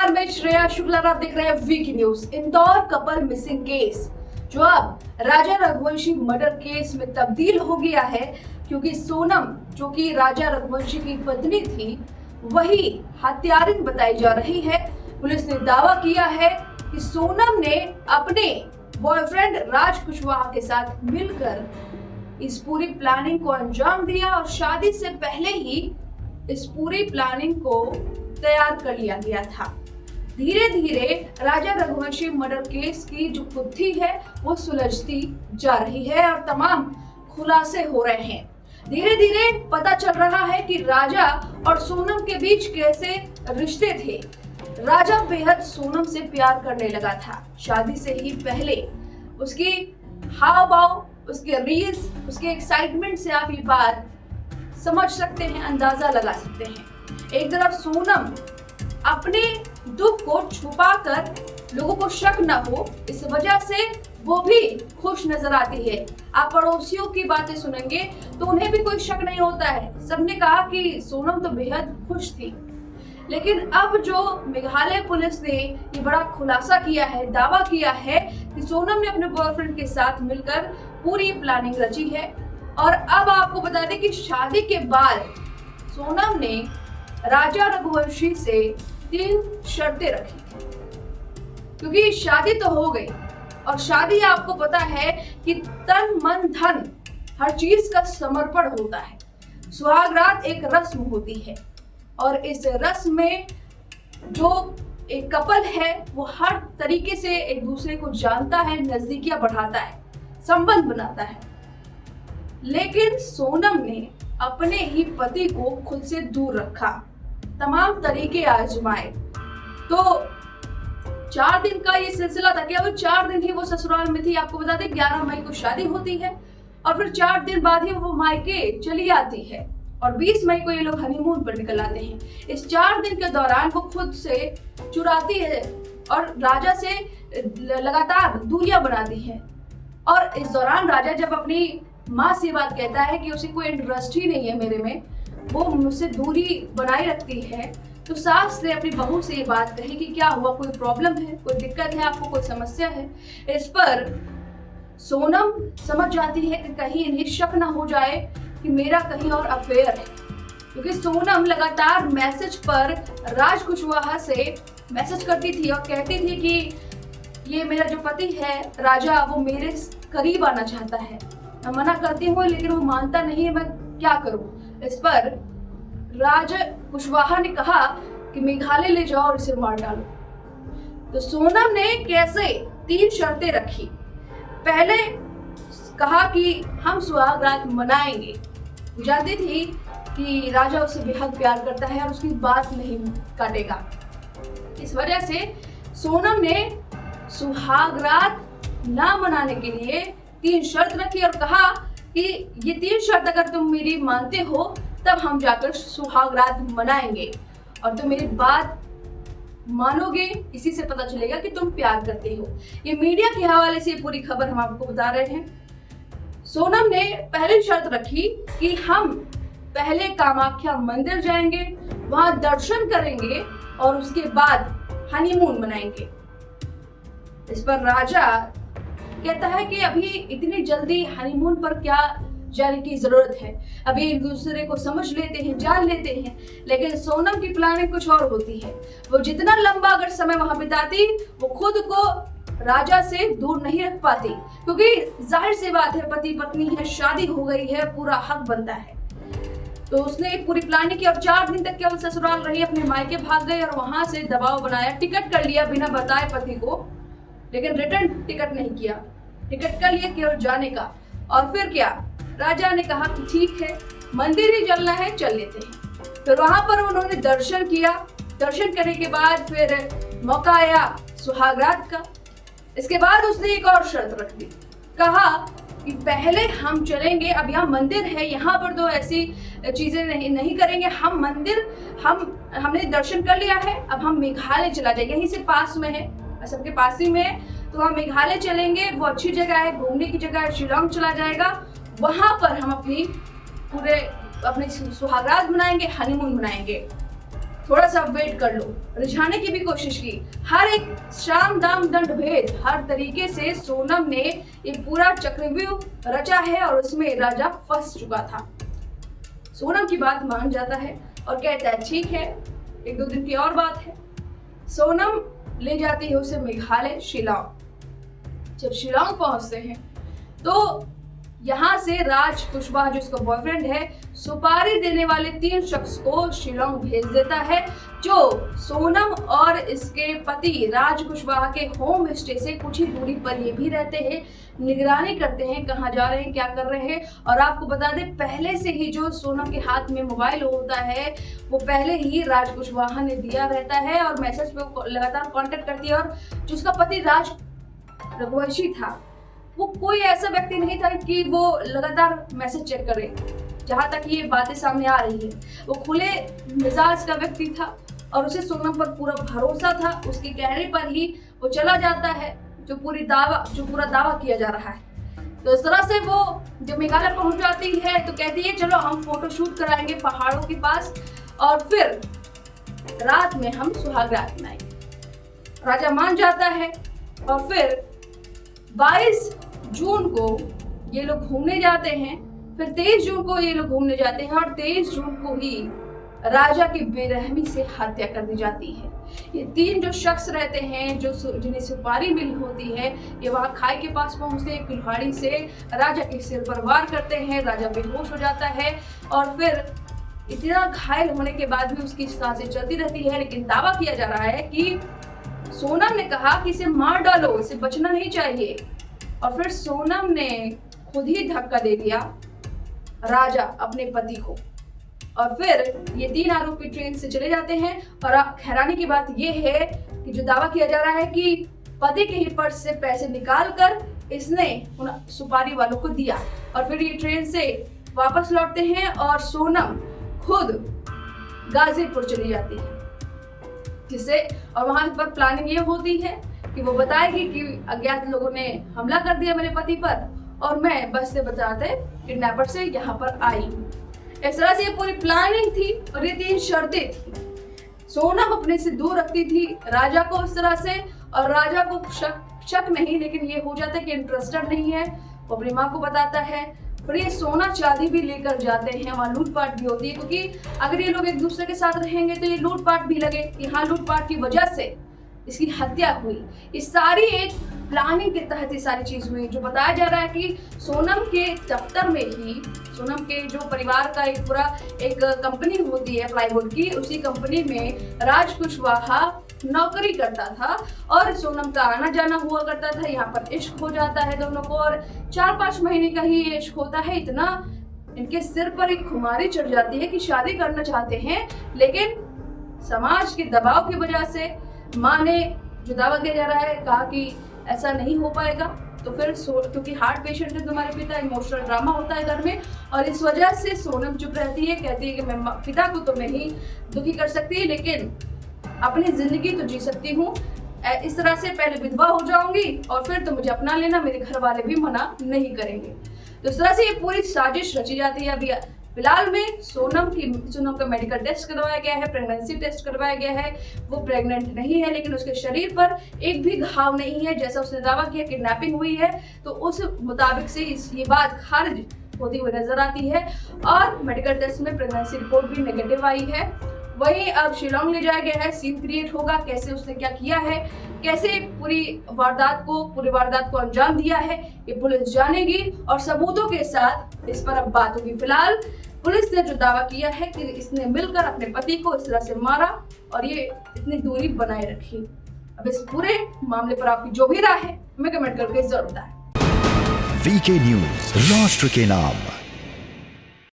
नमस्कार, मैं श्रेया शुक्ला, आप देख रहे हैं Vicky news. Indore couple missing case जो अब राजा रघुवंशी मर्डर केस में तब्दील हो गया है, क्योंकि सोनम जो कि राजा रघुवंशी की पत्नी थी वही हत्यारिन बताई जा रही है। पुलिस ने दावा किया है कि सोनम ने अपने बॉयफ्रेंड राज कुशवाहा के साथ मिलकर इस पूरी प्लानिंग को अंजाम दिया और शादी से पहले ही इस पूरी प्लानिंग को तैयार कर लिया गया था। धीरे धीरे राजा रघुवंशी मर्डर केस की जो गुत्थी है वो सुलझती जा रही है और तमाम खुलासे हो रहे हैं। धीरे धीरे पता चल रहा है कि राजा और सोनम के बीच कैसे रिश्ते थे। राजा बेहद सोनम से प्यार करने लगा था। शादी से ही पहले उसकी हाव भाव, उसके रील्स, उसके एक्साइटमेंट से आप ये बात समझ सकते हैं, अंदाजा लगा सकते हैं। एक तरफ सोनम अपने दुख को छुपाकर लोगों को शक न हो, इस वजह से वो भी खुश नजर आती है। आप पड़ोसियों की बातें सुनेंगे तो उन्हें भी कोई शक नहीं होता है। सबने कहा कि सोनम तो बेहद खुश थी। लेकिन अब जो मेघालय पुलिस ने ये बड़ा खुलासा किया है, दावा किया है कि सोनम ने अपने बॉयफ्रेंड के साथ मिलकर पूरी प्लानिंग रची है। और अब आपको बता दें कि शादी के बाद सोनम ने राजा रघुवंशी से 3 शर्तें रखी, क्योंकि शादी तो हो गई और शादी आपको पता है कि तन मन धन हर चीज का समर्पण होता है। सुहागरात एक रस्म होती है और इस रस्म में जो एक कपल है वो हर तरीके से एक दूसरे को जानता है, नजदीकियां बढ़ाता है, संबंध बनाता है। लेकिन सोनम ने अपने ही पति को खुद से दूर रखा, तमाम तरीके आजमाए। तो 4 दिन का ये सिलसिला था। केवल 4 दिन ही वो ससुराल में थी। आपको बता दें 11 मई को शादी होती है और फिर 4 दिन बाद ही वो मायके चली आती है और 20 मई को ये लोग हनीमून पर निकल आते हैं। इस 4 दिन के दौरान वो खुद से चुराती है और राजा से लगातार दूरियां बनाती है। और इस दौरान राजा जब अपनी माँ से बात कहता है कि उसे कोई इंटरेस्ट ही नहीं है मेरे में, वो मुझसे दूरी बनाए रखती है, तो सास ने अपनी बहू से ये बात कही कि क्या हुआ, कोई प्रॉब्लम है, कोई दिक्कत है, आपको कोई समस्या है। इस पर सोनम समझ जाती है कि कहीं इन्हें शक ना हो जाए कि मेरा कहीं और अफेयर है, क्योंकि सोनम लगातार मैसेज पर राज कुशवाहा से मैसेज करती थी और कहती थी कि ये मेरा जो पति है राजा, वो मेरे करीब आना चाहता है। मैं मना करती हूँ लेकिन वो मानता नहीं है, मैं क्या करूँ। इस पर राज कुशवाहा ने कहा कि मेघालय ले जाओ और इसे मार डालो। तो सोनम ने कैसे 3 शर्तें रखी। पहले कहा कि हम सुहागरात मनाएंगे। जानती थी कि राजा उससे बेहद प्यार करता है और उसकी बात नहीं काटेगा। इस वजह से सोनम ने सुहागरात ना मनाने के लिए 3 शर्त रखी और कहा कि ये 3 शर्त अगर तुम मेरी मानते हो तब हम जाकर सुहागरात मनाएंगे और तुम मेरी बात मानोगे, इसी से पता चलेगा कि तुम प्यार करते हो। ये मीडिया के हवाले से पूरी खबर हम आपको बता रहे हैं। सोनम ने पहली शर्त रखी कि हम पहले कामाख्या मंदिर जाएंगे, वहां दर्शन करेंगे और उसके बाद हनीमून मनाएंगे। इस पर राजा कहता है कि अभी इतनी जल्दी हनीमून पर क्या जाने की जरूरत है, अभी एक दूसरे को समझ लेते हैं, जान लेते हैं। लेकिन सोनम की प्लानिंग कुछ और होती है। वो जितना लंबा अगर समय वहां बिताती, वो खुद को राजा से दूर नहीं रख पाती, क्योंकि जाहिर सी बात है, पति पत्नी है, शादी हो गई है, पूरा हक बनता है। तो उसने पूरी प्लानिंग की और 4 दिन तक केवल ससुराल रही, अपने मायके भाग गई और वहां से दबाव बनाया, टिकट कर लिया बिना बताए पति को, लेकिन रिटर्न टिकट नहीं किया। टिकट कर लिया केवल जाने का। और फिर क्या, राजा ने कहा कि ठीक है, मंदिर ही चलना है, चल लेते हैं। फिर वहां पर उन्होंने दर्शन किया। दर्शन करने के बाद फिर मौका आया सुहागरात का। इसके बाद उसने एक और शर्त रख दी। कहा कि पहले हम चलेंगे, अब यहाँ मंदिर है, यहाँ पर तो ऐसी चीजें नहीं करेंगे। हम मंदिर हमने दर्शन कर लिया है, अब हम मेघालय चला जाएंगे, यहीं से पास में है, सबके पास ही में है, तो हम मेघालय चलेंगे। वो अच्छी जगह है, घूमने की जगह है, शिलोंग चला जाएगा, वहां पर हम अपनी सुहागरात मनाएंगे, हनीमून मनाएंगे। थोड़ा सा वेट कर लो, रिझाने की भी कोशिश की। हर एक शाम दाम दंड भेद हर तरीके से सोनम ने ये पूरा चक्रव्यूह रचा है और उसमें राजा फंस चुका था। सोनम की बात मान जाता है और कहता है ठीक है, 1-2 दिन की और बात है। सोनम ले जाती है उसे मेघालय शिलांग। जब शिलांग पहुंचते हैं तो यहाँ से राज कुशवाहा जो उसका बॉयफ्रेंड है, सुपारी देने वाले 3 शख्स को शिलांग भेज देता है, जो सोनम और इसके पति राज कुशवाहा के होम स्टे से कुछ ही दूरी पर ये भी रहते हैं, निगरानी करते हैं कहाँ जा रहे हैं, क्या कर रहे हैं। और आपको बता दें, पहले से ही जो सोनम के हाथ में मोबाइल होता है वो पहले ही राज कुशवाहा ने दिया रहता है और मैसेज पे लगातार कांटेक्ट करती है। और जो उसका पति राज रघुवंशी था, वो कोई ऐसा व्यक्ति नहीं था कि वो लगातार मैसेज चेक करे। जहां तक ये बातें सामने आ रही है, वो खुले मिजाज का व्यक्ति था और उसे सोनम पर पूरा भरोसा था। उसके कहने पर ही वो चला जाता है, जो पूरा दावा किया जा रहा है। तो इस तरह से वो जब मेघालय पहुंच जाती है तो कहती है चलो हम फोटो शूट कराएंगे पहाड़ों के पास और फिर रात में हम सुहाग रात मनाएंगे। राजा मान जाता है और फिर 22 जून को ये लोग घूमने जाते हैं। फिर 23 जून को ये लोग घूमने जाते हैं और 23 जून को ही राजा की बेरहमी से हत्या कर दी जाती है। ये 3 जो शख्स रहते हैं, जो जिन्हें सुपारी मिली होती है, ये वहां खाई के पास पहुंचते हैं, कुल्हाड़ी से राजा के सिर पर वार करते हैं। राजा बेहोश हो जाता है और फिर इतना घायल होने के बाद भी उसकी सांसें चलती रहती है। लेकिन दावा किया जा रहा है कि सोनम ने कहा कि इसे मार डालो, इसे बचना नहीं चाहिए। और फिर सोनम ने खुद ही धक्का दे दिया राजा अपने पति को। और फिर ये 3 आरोपी ट्रेन से चले जाते हैं। और हैरानी की बात यह है कि जो दावा किया जा रहा है कि पति के ही पर्स से पैसे निकालकर इसने उन सुपारी वालों को दिया। और फिर ये ट्रेन से वापस लौटते हैं और सोनम खुद गाजीपुर चली जाती है, जिससे और वहां पर प्लानिंग ये होती है कि वो बताएगी कि अज्ञात लोगों ने हमला कर दिया मेरे पति पर और मैं बस से बचाते किडनैपर से यहाँ पर आई हूँ। इस तरह से ये पूरी प्लानिंग थी और ये 3 शर्तें थी। सोनम अपने से दूर रखती थी राजा को इस तरह से, और राजा को शक नहीं, लेकिन ये हो जाता है कि इंटरेस्टेड नहीं है। वो अपनी माँ को बताता है। फिर ये सोना चांदी भी लेकर जाते हैं, वहाँ लूटपाट भी होती है, क्योंकि अगर ये लोग एक दूसरे के साथ रहेंगे तो ये लूटपाट भी लगे। यहाँ लूटपाट की वजह से इसकी हत्या हुई। ये सारी एक प्लानिंग के तहत ये सारी चीज हुई। जो बताया जा रहा है कि सोनम के दफ्तर में ही, सोनम के जो परिवार का एक पूरा एक कंपनी होती है प्लाईवुड की, उसी कंपनी में राज कुशवाहा नौकरी करता था और सोनम का आना जाना हुआ करता था। यहाँ पर इश्क हो जाता है दोनों को और 4-5 महीने का ही इश्क होता है। इतना इनके सिर पर एक खुमारी चढ़ जाती है कि शादी करना चाहते हैं, लेकिन समाज के दबाव की वजह से माँ ने, जो दावा किया जा रहा है, कहा कि ऐसा नहीं हो पाएगा। तो फिर क्योंकि हार्ट पेशेंट है तुम्हारे पिता, इमोशनल ड्रामा होता है घर में, और इस वजह से सोनम चुप रहती है। कहती है कि मैं पिता को तो नहीं दुखी कर सकती, लेकिन अपनी जिंदगी तो जी सकती हूँ। इस तरह से पहले विधवा हो जाऊंगी और फिर तो मुझे अपना लेना, मेरे घर वाले भी मना नहीं करेंगे। तो इस तरह से ये पूरी साजिश रची जाती है। अभी फिलहाल में सोनम का मेडिकल टेस्ट करवाया गया है, प्रेगनेंसी टेस्ट करवाया गया है। वो प्रेग्नेंट नहीं है, लेकिन उसके शरीर पर एक भी घाव नहीं है, जैसा उसने दावा किया किडनैपिंग हुई है। तो उस मुताबिक से ये बात खारिज होती हुई नजर आती है और मेडिकल टेस्ट में प्रेगनेंसी रिपोर्ट भी नेगेटिव आई है। वहीं अब शिलांग ले जाया गया है, सीन क्रिएट होगा, कैसे उसने क्या किया है, कैसे पूरी वारदात को अंजाम दिया है, ये पुलिस जानेगी और सबूतों के साथ इस पर अब बात होगी। फिलहाल पुलिस ने जो दावा किया है कि इसने मिलकर अपने पति को इस तरह से मारा और ये इतनी दूरी बनाए रखी। अब इस पूरे मामले पर आपकी जो भी राय है हमें कमेंट करके जरूर बताएं। वीके न्यूज, राष्ट्र के नाम।